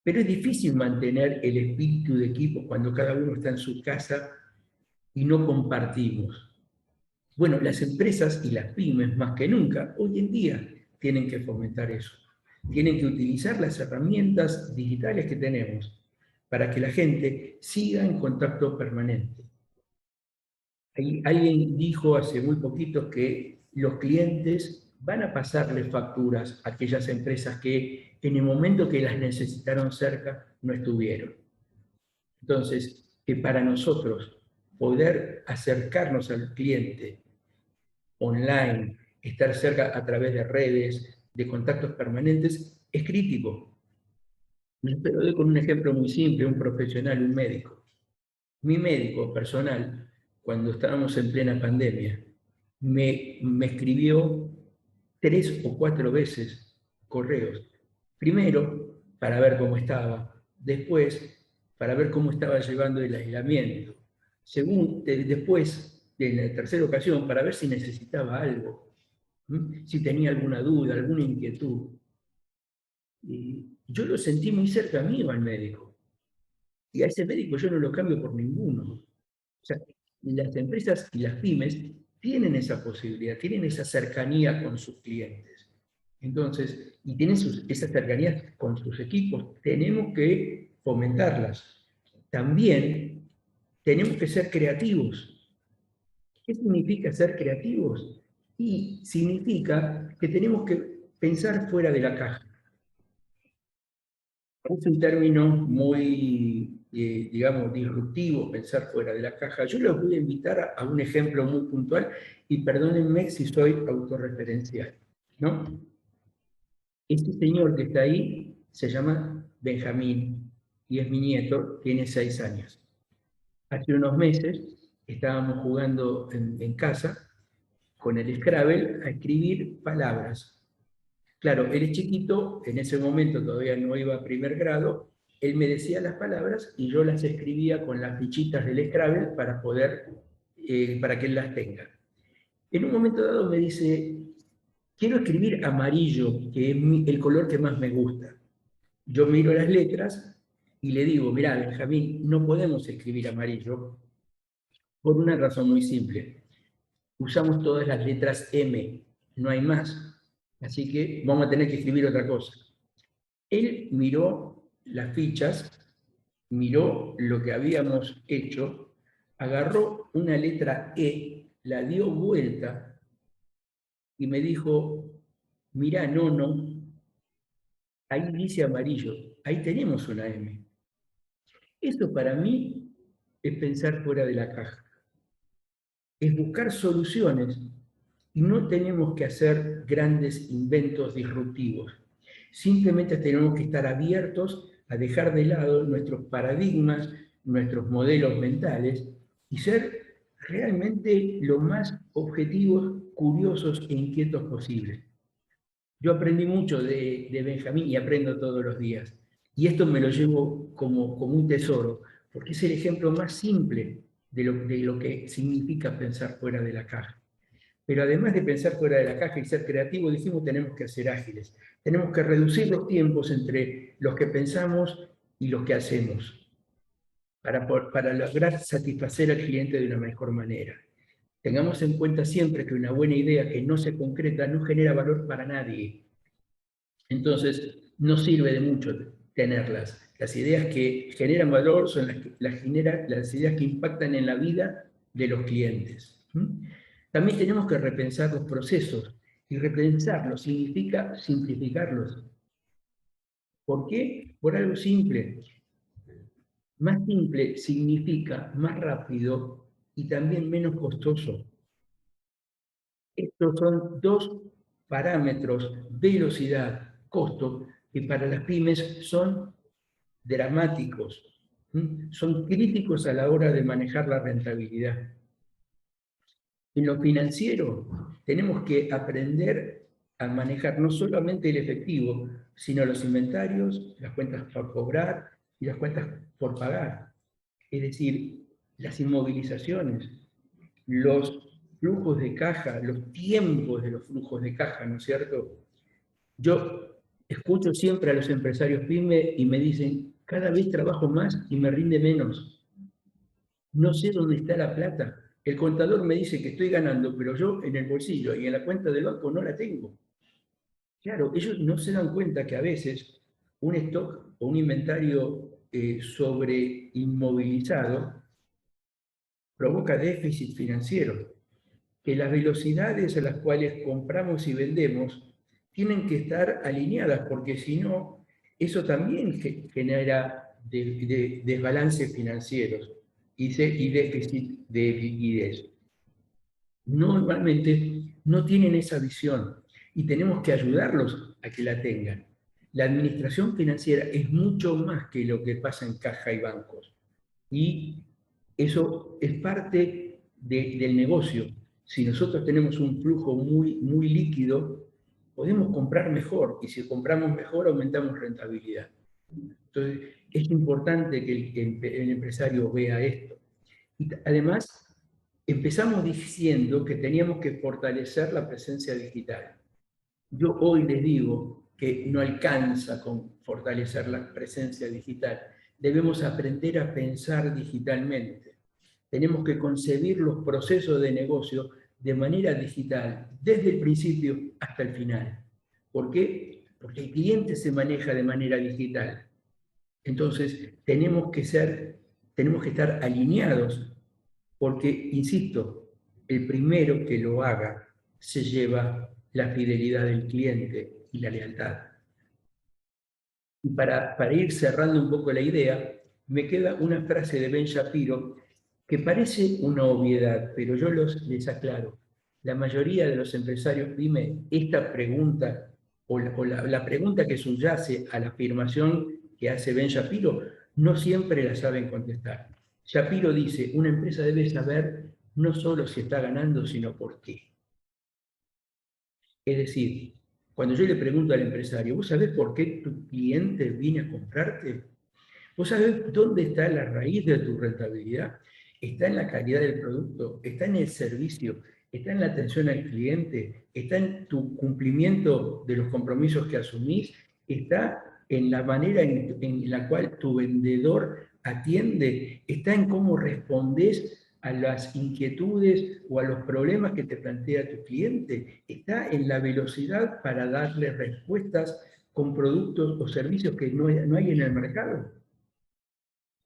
Pero es difícil mantener el espíritu de equipo cuando cada uno está en su casa y no compartimos. Bueno, las empresas y las pymes, más que nunca, hoy en día tienen que fomentar eso. Tienen que utilizar las herramientas digitales que tenemos para que la gente siga en contacto permanente. Alguien dijo hace muy poquito que los clientes van a pasarle facturas a aquellas empresas que en el momento que las necesitaron cerca no estuvieron. Entonces, que para nosotros poder acercarnos al cliente online, estar cerca a través de redes, de contactos permanentes, es crítico. Pero doy con un ejemplo muy simple, un profesional, un médico. Mi médico personal, cuando estábamos en plena pandemia, me escribió 3 o 4 veces correos. Primero, para ver cómo estaba. Después, para ver cómo estaba llevando el aislamiento. Después, en la tercera ocasión, para ver si necesitaba algo, si tenía alguna duda, alguna inquietud. Y yo lo sentí muy cerca mío al médico. Y a ese médico yo no lo cambio por ninguno. O sea, las empresas y las pymes tienen esa posibilidad, tienen esa cercanía con sus clientes. Entonces, y tienen esas cercanías con sus equipos, tenemos que fomentarlas. También tenemos que ser creativos. ¿Qué significa ser creativos? Y significa que tenemos que pensar fuera de la caja. Es un término muy, digamos, disruptivo, pensar fuera de la caja. Yo los voy a invitar a un ejemplo muy puntual y perdónenme si soy autorreferencial, ¿no? Este señor que está ahí se llama Benjamín y es mi nieto, tiene 6 años. Hace unos meses estábamos jugando en casa con el Scrabble a escribir palabras. Claro, él es chiquito, en ese momento todavía no iba a primer grado, él me decía las palabras y yo las escribía con las fichitas del Scrabble para para que él las tenga. En un momento dado me dice, quiero escribir amarillo, que es el color que más me gusta. Yo miro las letras y le digo, mirá, Benjamín, no podemos escribir amarillo por una razón muy simple. Usamos todas las letras M, no hay más. Así que vamos a tener que escribir otra cosa. Él miró las fichas, miró lo que habíamos hecho, agarró una letra E, la dio vuelta y me dijo, mirá, no, ahí dice amarillo, ahí tenemos una M. Esto para mí es pensar fuera de la caja, es buscar soluciones y no tenemos que hacer grandes inventos disruptivos. Simplemente tenemos que estar abiertos a dejar de lado nuestros paradigmas, nuestros modelos mentales y ser realmente lo más objetivos, curiosos e inquietos posibles. Yo aprendí mucho de Benjamín y aprendo todos los días. Y esto me lo llevo como un tesoro, porque es el ejemplo más simple de lo que significa pensar fuera de la caja. Pero además de pensar fuera de la caja y ser creativos, dijimos tenemos que ser ágiles. Tenemos que reducir los tiempos entre los que pensamos y los que hacemos para lograr satisfacer al cliente de una mejor manera. Tengamos en cuenta siempre que una buena idea que no se concreta no genera valor para nadie. Entonces, no sirve de mucho tenerlas. Las ideas que generan valor son las ideas que impactan en la vida de los clientes. También tenemos que repensar los procesos, y repensarlos significa simplificarlos. ¿Por qué? Por algo simple. Más simple significa más rápido y también menos costoso. Estos son 2 parámetros, velocidad, costo, que para las pymes son dramáticos, son críticos a la hora de manejar la rentabilidad. En lo financiero tenemos que aprender a manejar no solamente el efectivo, sino los inventarios, las cuentas por cobrar y las cuentas por pagar. Es decir, las inmovilizaciones, los flujos de caja, los tiempos de los flujos de caja, ¿no es cierto? Yo escucho siempre a los empresarios pyme y me dicen, cada vez trabajo más y me rinde menos. No sé dónde está la plata. El contador me dice que estoy ganando, pero yo en el bolsillo y en la cuenta del banco no la tengo. Claro, ellos no se dan cuenta que a veces un stock o un inventario sobre inmovilizado provoca déficit financiero, que las velocidades a las cuales compramos y vendemos tienen que estar alineadas, porque si no, eso también genera desbalances financieros y déficit de liquidez. Normalmente no tienen esa visión y tenemos que ayudarlos a que la tengan. La administración financiera es mucho más que lo que pasa en caja y bancos. Y eso es parte del negocio. Si nosotros tenemos un flujo muy líquido, podemos comprar mejor, y si compramos mejor aumentamos rentabilidad. Entonces, es importante que el empresario vea esto. Y además, empezamos diciendo que teníamos que fortalecer la presencia digital. Yo hoy les digo que no alcanza con fortalecer la presencia digital. Debemos aprender a pensar digitalmente. Tenemos que concebir los procesos de negocio de manera digital, desde el principio hasta el final. ¿Por qué? Porque el cliente se maneja de manera digital. Entonces, tenemos que estar alineados, porque, insisto, el primero que lo haga se lleva la fidelidad del cliente y la lealtad. Y para ir cerrando un poco la idea, me queda una frase de Ben Shapiro que parece una obviedad, pero yo les aclaro. La mayoría de los empresarios, dime, esta pregunta, o la pregunta que subyace a la afirmación que hace Ben Shapiro, no siempre la saben contestar. Shapiro dice, una empresa debe saber no solo si está ganando, sino por qué. Es decir, cuando yo le pregunto al empresario, ¿vos sabés por qué tu cliente viene a comprarte? ¿Vos sabés dónde está la raíz de tu rentabilidad? Está en la calidad del producto, está en el servicio, está en la atención al cliente, está en tu cumplimiento de los compromisos que asumís, está en la manera en la cual tu vendedor atiende, está en cómo respondés a las inquietudes o a los problemas que te plantea tu cliente, está en la velocidad para darle respuestas con productos o servicios que no hay en el mercado.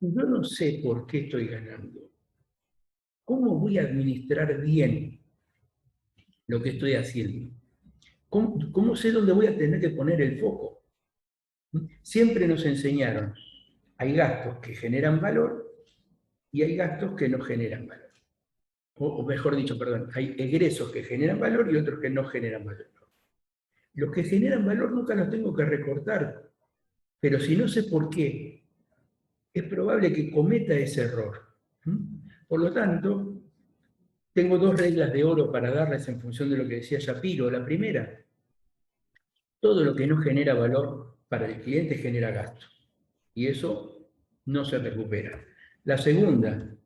Yo no sé por qué estoy ganando. ¿Cómo voy a administrar bien lo que estoy haciendo? ¿Cómo sé dónde voy a tener que poner el foco? Siempre nos enseñaron, hay gastos que generan valor y hay gastos que no generan valor. O mejor dicho, perdón, hay egresos que generan valor y otros que no generan valor. Los que generan valor nunca los tengo que recortar, pero si no sé por qué, es probable que cometa ese error. Por lo tanto, tengo dos reglas de oro para darles en función de lo que decía Shapiro. La primera, todo lo que no genera valor para el cliente genera gasto. Y eso no se recupera. La segunda,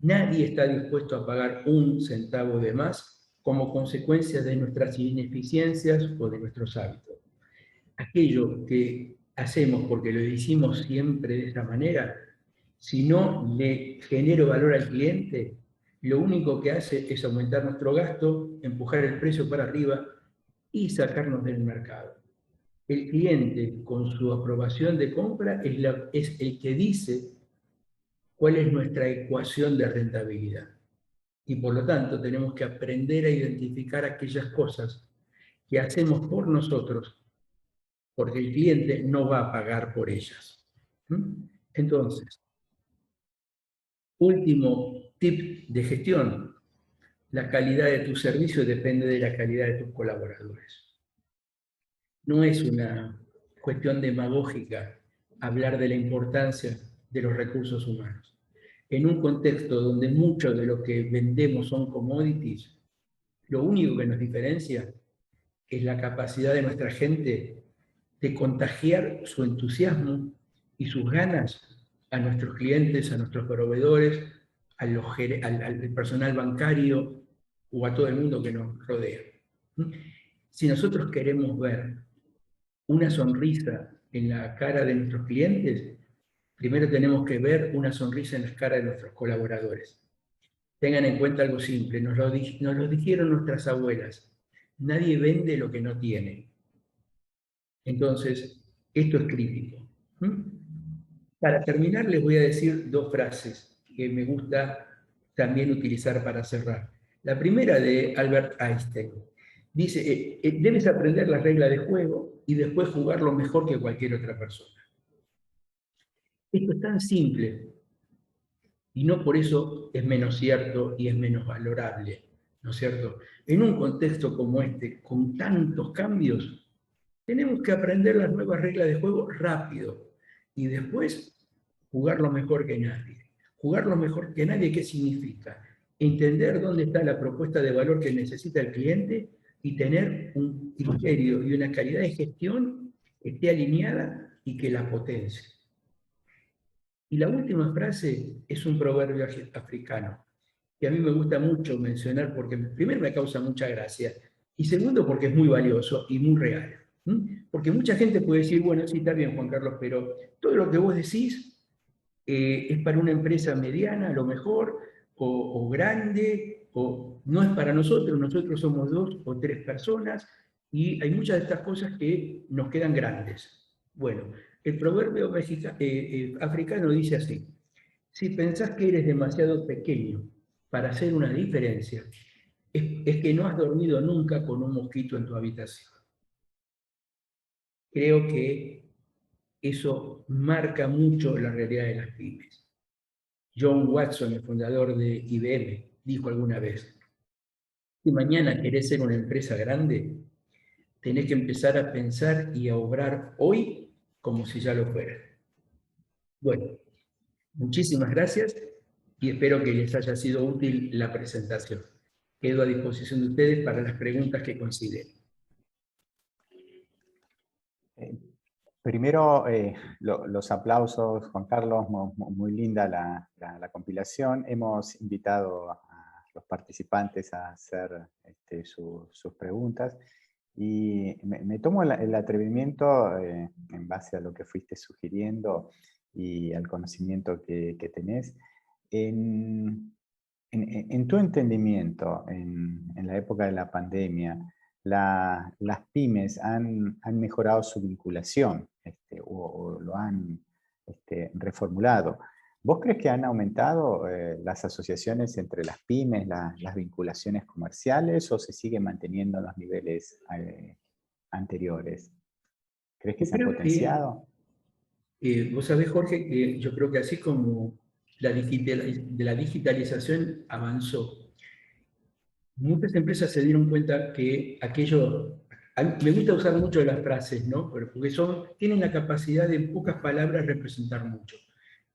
nadie está dispuesto a pagar un centavo de más como consecuencia de nuestras ineficiencias o de nuestros hábitos. Aquello que hacemos porque lo hicimos siempre de esa manera, si no le genero valor al cliente, lo único que hace es aumentar nuestro gasto, empujar el precio para arriba y sacarnos del mercado. El cliente, con su aprobación de compra, es el que dice cuál es nuestra ecuación de rentabilidad. Y por lo tanto, tenemos que aprender a identificar aquellas cosas que hacemos por nosotros, porque el cliente no va a pagar por ellas. Entonces, último tip de gestión: la calidad de tu servicio depende de la calidad de tus colaboradores. No es una cuestión demagógica hablar de la importancia de los recursos humanos. En un contexto donde mucho de lo que vendemos son commodities, lo único que nos diferencia es la capacidad de nuestra gente de contagiar su entusiasmo y sus ganas a nuestros clientes, a nuestros proveedores, al personal bancario o a todo el mundo que nos rodea. Si nosotros queremos ver una sonrisa en la cara de nuestros clientes, primero tenemos que ver una sonrisa en la cara de nuestros colaboradores. Tengan en cuenta algo simple, nos lo dijeron nuestras abuelas, nadie vende lo que no tiene. Entonces, esto es crítico. Para terminar, les voy a decir dos frases que me gusta también utilizar para cerrar. La primera de Albert Einstein. Dice, debes aprender las reglas de juego y después jugarlo mejor que cualquier otra persona. Esto es tan simple y no por eso es menos cierto y es menos valorable, ¿no es cierto? En un contexto como este, con tantos cambios, tenemos que aprender las nuevas reglas de juego rápido y después jugarlo mejor que nadie. Jugarlo mejor que nadie, ¿qué significa? Entender dónde está la propuesta de valor que necesita el cliente y tener un criterio y una calidad de gestión que esté alineada y que la potencie. Y la última frase es un proverbio africano, que a mí me gusta mucho mencionar porque primero me causa mucha gracia y segundo porque es muy valioso y muy real. Porque mucha gente puede decir, bueno, sí, está bien, Juan Carlos, pero todo lo que vos decís es para una empresa mediana, a lo mejor, o grande, o no es para nosotros somos 2 o 3 personas, y hay muchas de estas cosas que nos quedan grandes. Bueno, el proverbio africano dice así, si pensás que eres demasiado pequeño para hacer una diferencia, es que no has dormido nunca con un mosquito en tu habitación. Creo que eso marca mucho la realidad de las pymes. John Watson, el fundador de IBM, dijo alguna vez, si mañana querés ser una empresa grande, tenés que empezar a pensar y a obrar hoy como si ya lo fuera. Bueno, muchísimas gracias y espero que les haya sido útil la presentación. Quedo a disposición de ustedes para las preguntas que consideren. Primero, los aplausos, Juan Carlos, muy linda la compilación. Hemos invitado a los participantes a hacer sus preguntas y me tomo el atrevimiento, en base a lo que fuiste sugiriendo y al conocimiento que tenés, en tu entendimiento, en la época de la pandemia, las pymes han mejorado su vinculación o lo han reformulado. ¿Vos crees que han aumentado las asociaciones entre las pymes, las vinculaciones comerciales, o se siguen manteniendo en los niveles anteriores? ¿Crees que se han potenciado? Vos sabés, Jorge, que yo creo que así como la digitalización avanzó, muchas empresas se dieron cuenta que aquello, me gusta usar mucho las frases, ¿no? Porque tienen la capacidad de en pocas palabras representar mucho.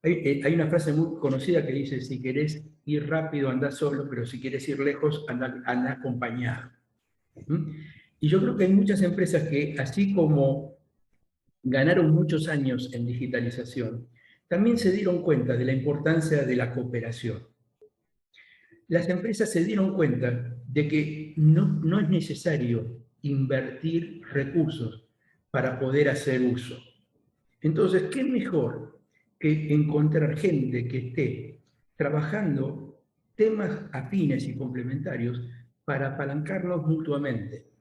Hay una frase muy conocida que dice, si querés ir rápido, anda solo, pero si querés ir lejos, anda acompañado. Y yo creo que hay muchas empresas que, así como ganaron muchos años en digitalización, también se dieron cuenta de la importancia de la cooperación. Las empresas se dieron cuenta de que no es necesario invertir recursos para poder hacer uso. Entonces, ¿qué mejor que encontrar gente que esté trabajando temas afines y complementarios para apalancarnos mutuamente?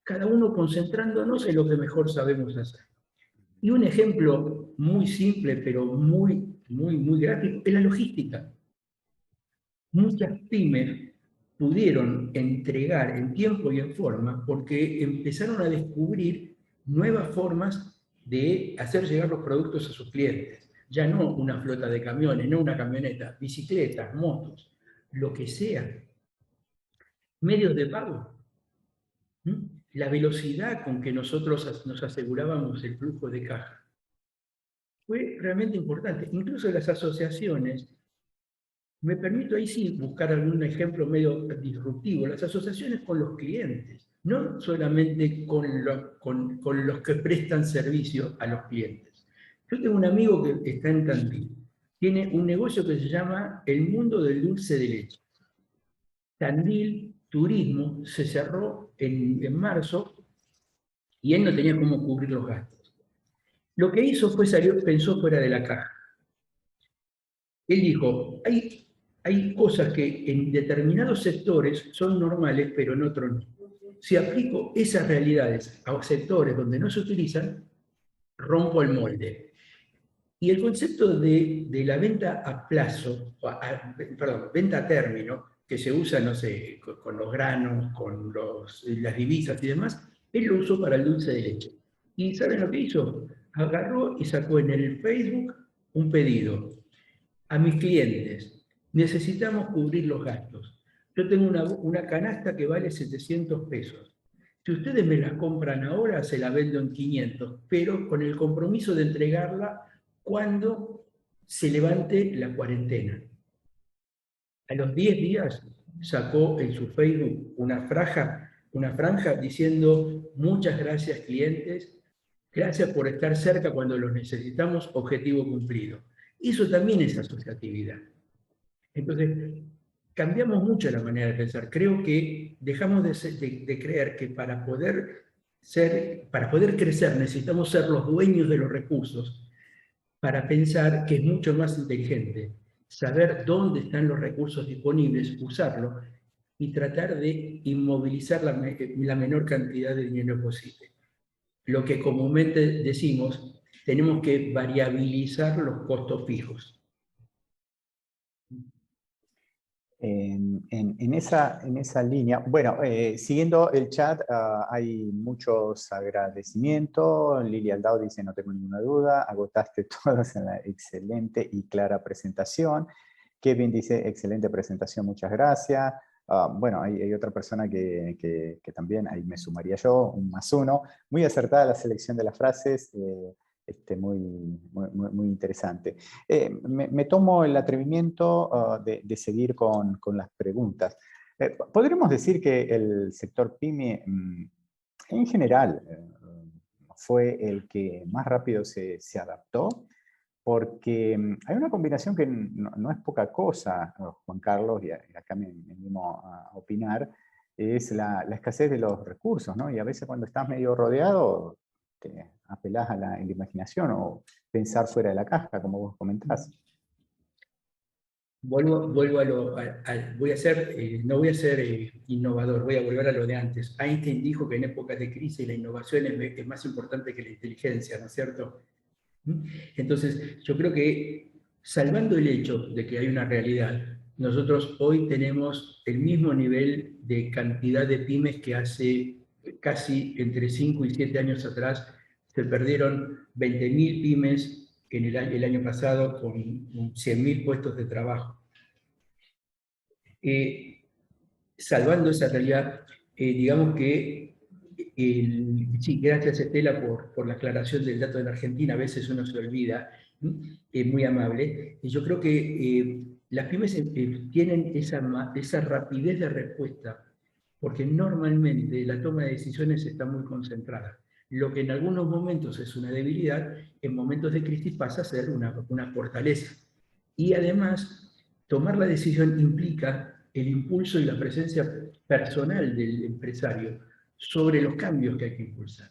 Cada uno concentrándonos en lo que mejor sabemos hacer. Y un ejemplo muy simple, pero muy gráfico, es la logística. Muchas pymes pudieron entregar en tiempo y en forma porque empezaron a descubrir nuevas formas de hacer llegar los productos a sus clientes. Ya no una flota de camiones, no una camioneta, bicicletas, motos, lo que sea. Medios de pago. La velocidad con que nosotros nos asegurábamos el flujo de caja fue realmente importante. Incluso las asociaciones, me permito ahí sí buscar algún ejemplo medio disruptivo, las asociaciones con los clientes, no solamente con los que prestan servicio a los clientes. Yo tengo un amigo que está en Tandil, tiene un negocio que se llama El Mundo del Dulce de Leche. Tandil Turismo se cerró en marzo y él no tenía cómo cubrir los gastos. Lo que hizo fue pensó fuera de la caja. Él dijo, hay hay cosas que en determinados sectores son normales, pero en otros no. Si aplico esas realidades a sectores donde no se utilizan, rompo el molde. Y el concepto de la venta a plazo, perdón, venta a término, que se usa, no sé, con los granos, con las divisas y demás, él lo usó para el dulce de leche. ¿Y saben lo que hizo? Agarró y sacó en el Facebook un pedido. A mis clientes, necesitamos cubrir los gastos. Yo tengo una canasta que vale 700 pesos. Si ustedes me la compran ahora, se la vendo en 500, pero con el compromiso de entregarla cuando se levante la cuarentena. A los 10 días sacó en su Facebook una franja diciendo: muchas gracias clientes, gracias por estar cerca cuando los necesitamos, objetivo cumplido. Eso también es asociatividad. Entonces, cambiamos mucho la manera de pensar. Creo que dejamos de creer que para poder crecer necesitamos ser los dueños de los recursos, para pensar que es mucho más inteligente saber dónde están los recursos disponibles, usarlos y tratar de inmovilizar la menor cantidad de dinero posible. Lo que comúnmente decimos, tenemos que variabilizar los costos fijos. En esa línea, bueno, siguiendo el chat, hay muchos agradecimientos. Lili Aldao dice: no tengo ninguna duda, agotaste todas en la excelente y clara presentación. Kevin dice: excelente presentación, muchas gracias. Bueno, hay otra persona que también, ahí me sumaría yo, un +1. Muy acertada la selección de las frases. Muy interesante. Me tomo el atrevimiento de seguir con las preguntas. ¿Podríamos decir que el sector PYME en general fue el que más rápido se adaptó? Porque hay una combinación que no es poca cosa, Juan Carlos, y acá me animo a opinar, es la escasez de los recursos, ¿no? Y a veces cuando estás medio rodeado, te apelás a la imaginación o pensar fuera de la caja, como vos comentás. Vuelvo a lo... no voy a ser innovador, voy a volver a lo de antes. Einstein dijo que en épocas de crisis la innovación es más importante que la inteligencia, ¿no es cierto? Entonces, yo creo que, salvando el hecho de que hay una realidad, nosotros hoy tenemos el mismo nivel de cantidad de pymes que hace casi entre 5 y 7 años atrás. Se perdieron 20.000 pymes en el año pasado, con 100.000 puestos de trabajo. Salvando esa realidad, digamos que, sí, gracias Estela por la aclaración del dato de la Argentina, a veces uno se olvida, muy amable. Y yo creo que las pymes tienen esa rapidez de respuesta, porque normalmente la toma de decisiones está muy concentrada. Lo que en algunos momentos es una debilidad, en momentos de crisis pasa a ser una fortaleza. Y además, tomar la decisión implica el impulso y la presencia personal del empresario sobre los cambios que hay que impulsar.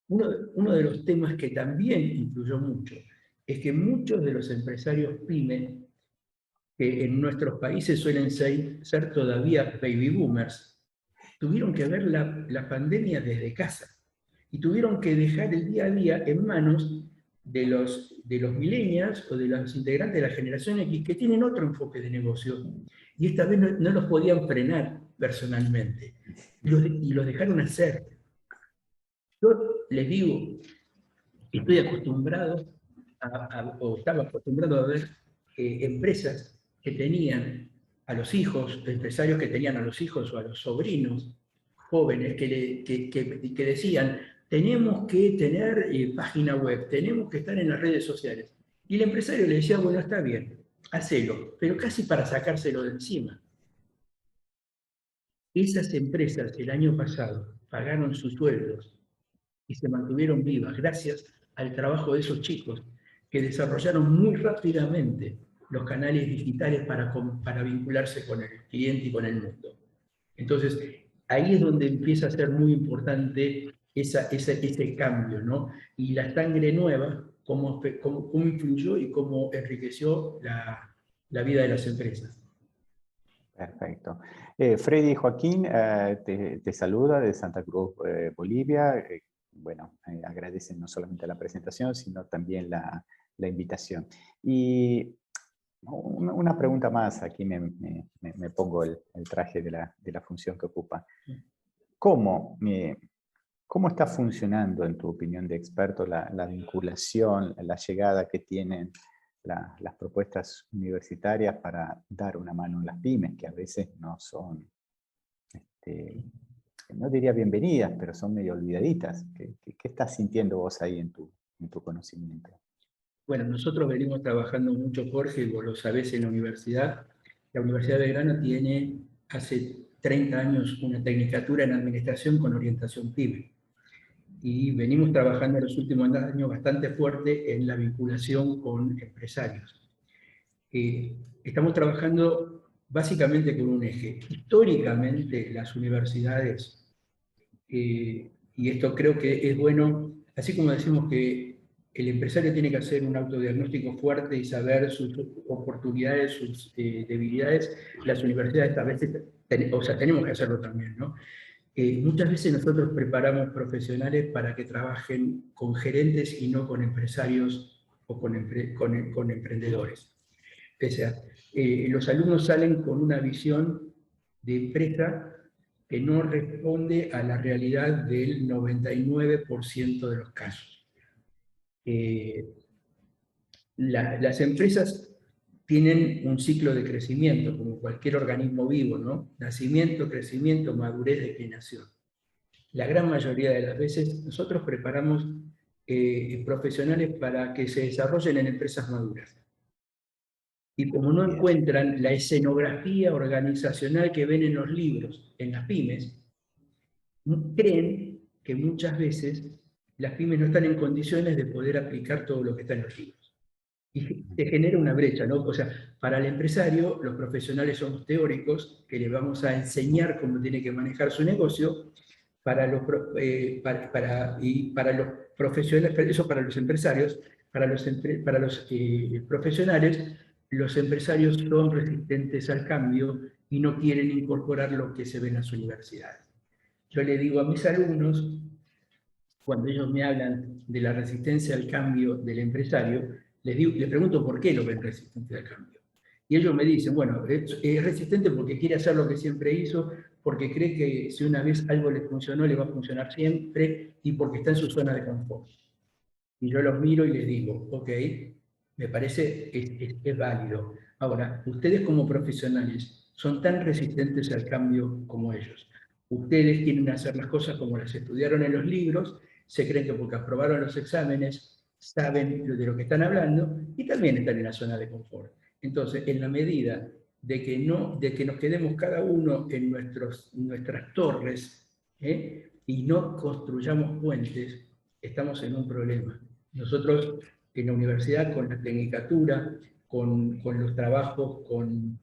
Uno de los temas que también influyó mucho es que muchos de los empresarios pyme, que en nuestros países suelen ser todavía baby boomers, tuvieron que ver la pandemia desde casa y tuvieron que dejar el día a día en manos de los millennials o de los integrantes de la generación X, que tienen otro enfoque de negocio, y esta vez no los podían frenar personalmente, y los dejaron hacer. Yo les digo, estoy acostumbrado o estaba acostumbrado a ver empresas que tenían a los hijos, empresarios que tenían a los hijos o a los sobrinos jóvenes que decían: tenemos que tener página web, tenemos que estar en las redes sociales. Y el empresario le decía: bueno, está bien, hacelo, pero casi para sacárselo de encima. Esas empresas el año pasado pagaron sus sueldos y se mantuvieron vivas gracias al trabajo de esos chicos que desarrollaron muy rápidamente los canales digitales para vincularse con el cliente y con el mundo. Entonces, ahí es donde empieza a ser muy importante ese cambio, ¿no? Y la sangre nueva, cómo influyó y cómo enriqueció la vida de las empresas. Perfecto. Freddy Joaquín te saluda de Santa Cruz, Bolivia. Bueno, agradecen no solamente la presentación, sino también la invitación. Y una pregunta más, aquí me pongo el traje de la función que ocupa. ¿Cómo está funcionando, en tu opinión de experto, la vinculación, la llegada que tienen las propuestas universitarias para dar una mano a las pymes, que a veces no son, no diría bienvenidas, pero son medio olvidaditas? ¿Qué estás sintiendo vos ahí en tu conocimiento? Bueno, nosotros venimos trabajando mucho, Jorge, y vos lo sabés, en la universidad. La Universidad de Belgrano tiene hace 30 años una tecnicatura en administración con orientación PYME. Y venimos trabajando en los últimos años bastante fuerte en la vinculación con empresarios. Estamos trabajando básicamente con un eje. Históricamente las universidades, y esto creo que es bueno, así como decimos que el empresario tiene que hacer un autodiagnóstico fuerte y saber sus oportunidades, sus debilidades, las universidades a veces, tenemos que hacerlo también, ¿no? Muchas veces nosotros preparamos profesionales para que trabajen con gerentes y no con empresarios o con emprendedores. O sea, los alumnos salen con una visión de empresa que no responde a la realidad del 99% de los casos. Las empresas tienen un ciclo de crecimiento, como cualquier organismo vivo, ¿no? Nacimiento, crecimiento, madurez, declinación. La gran mayoría de las veces nosotros preparamos profesionales para que se desarrollen en empresas maduras. Y como no encuentran la escenografía organizacional que ven en los libros, en las pymes, creen que muchas veces las pymes no están en condiciones de poder aplicar todo lo que está en los libros. Y se genera una brecha, ¿no? O sea, para el empresario, los profesionales somos teóricos, que le vamos a enseñar cómo tiene que manejar su negocio. Para los profesionales, eso para los empresarios, para los profesionales, los empresarios son resistentes al cambio y no quieren incorporar lo que se ve en las universidades. Yo le digo a mis alumnos, cuando ellos me hablan de la resistencia al cambio del empresario, les pregunto por qué lo ven resistente al cambio. Y ellos me dicen, bueno, es resistente porque quiere hacer lo que siempre hizo, porque cree que si una vez algo le funcionó, le va a funcionar siempre, y porque está en su zona de confort. Y yo los miro y les digo, ok, me parece que es válido. Ahora, ustedes como profesionales son tan resistentes al cambio como ellos. Ustedes quieren hacer las cosas como las estudiaron en los libros, se creen que porque aprobaron los exámenes saben de lo que están hablando y también están en la zona de confort. Entonces, en la medida de que nos quedemos cada uno en nuestras torres y no construyamos puentes, estamos en un problema. Nosotros en la universidad, con la tecnicatura, con los trabajos, con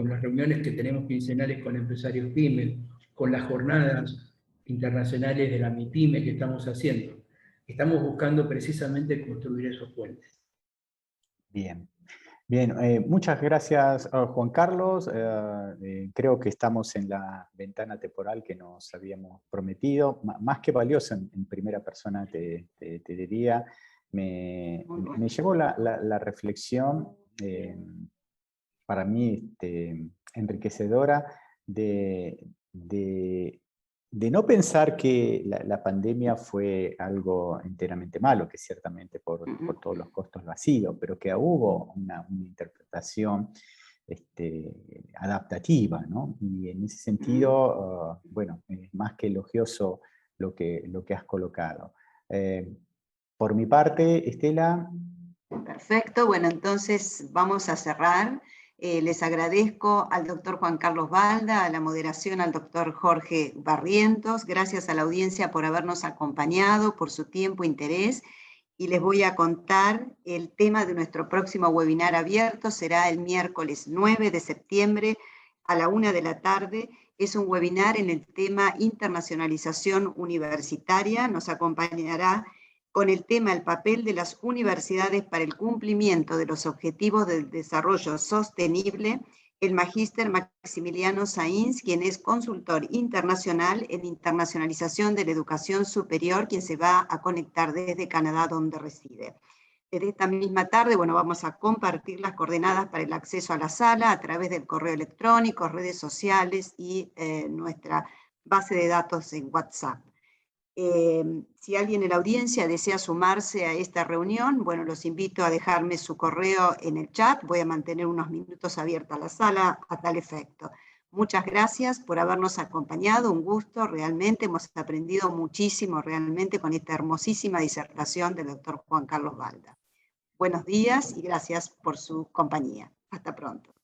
las reuniones que tenemos quincenales con empresarios PYME, con las jornadas internacionales de la MIPYME que estamos haciendo, estamos buscando precisamente construir esos puentes. Bien. Bien, muchas gracias, Juan Carlos. Creo que estamos en la ventana temporal que nos habíamos prometido. Más que valioso, en primera persona te diría, me llevó la reflexión, para mí enriquecedora, de no pensar que la pandemia fue algo enteramente malo, que ciertamente por todos los costos lo ha sido, pero que hubo una interpretación adaptativa, ¿no? Y en ese sentido, bueno, es más que elogioso lo que has colocado. Por mi parte, Estela. Perfecto, bueno, entonces vamos a cerrar. Les agradezco al doctor Juan Carlos Balda, a la moderación al doctor Jorge Barrientos, gracias a la audiencia por habernos acompañado, por su tiempo e interés, y les voy a contar el tema de nuestro próximo webinar abierto, será el miércoles 9 de septiembre a la 1 de la tarde, es un webinar en el tema internacionalización universitaria, nos acompañará con el tema El papel de las universidades para el cumplimiento de los objetivos del desarrollo sostenible, el magíster Maximiliano Sainz, quien es consultor internacional en internacionalización de la educación superior, quien se va a conectar desde Canadá, donde reside. Desde esta misma tarde, bueno, vamos a compartir las coordenadas para el acceso a la sala a través del correo electrónico, redes sociales y nuestra base de datos en WhatsApp. Si alguien en la audiencia desea sumarse a esta reunión, bueno, los invito a dejarme su correo en el chat. Voy a mantener unos minutos abierta la sala a tal efecto. Muchas gracias por habernos acompañado, un gusto realmente, hemos aprendido muchísimo realmente con esta hermosísima disertación del doctor Juan Carlos Balda. Buenos días y gracias por su compañía. Hasta pronto.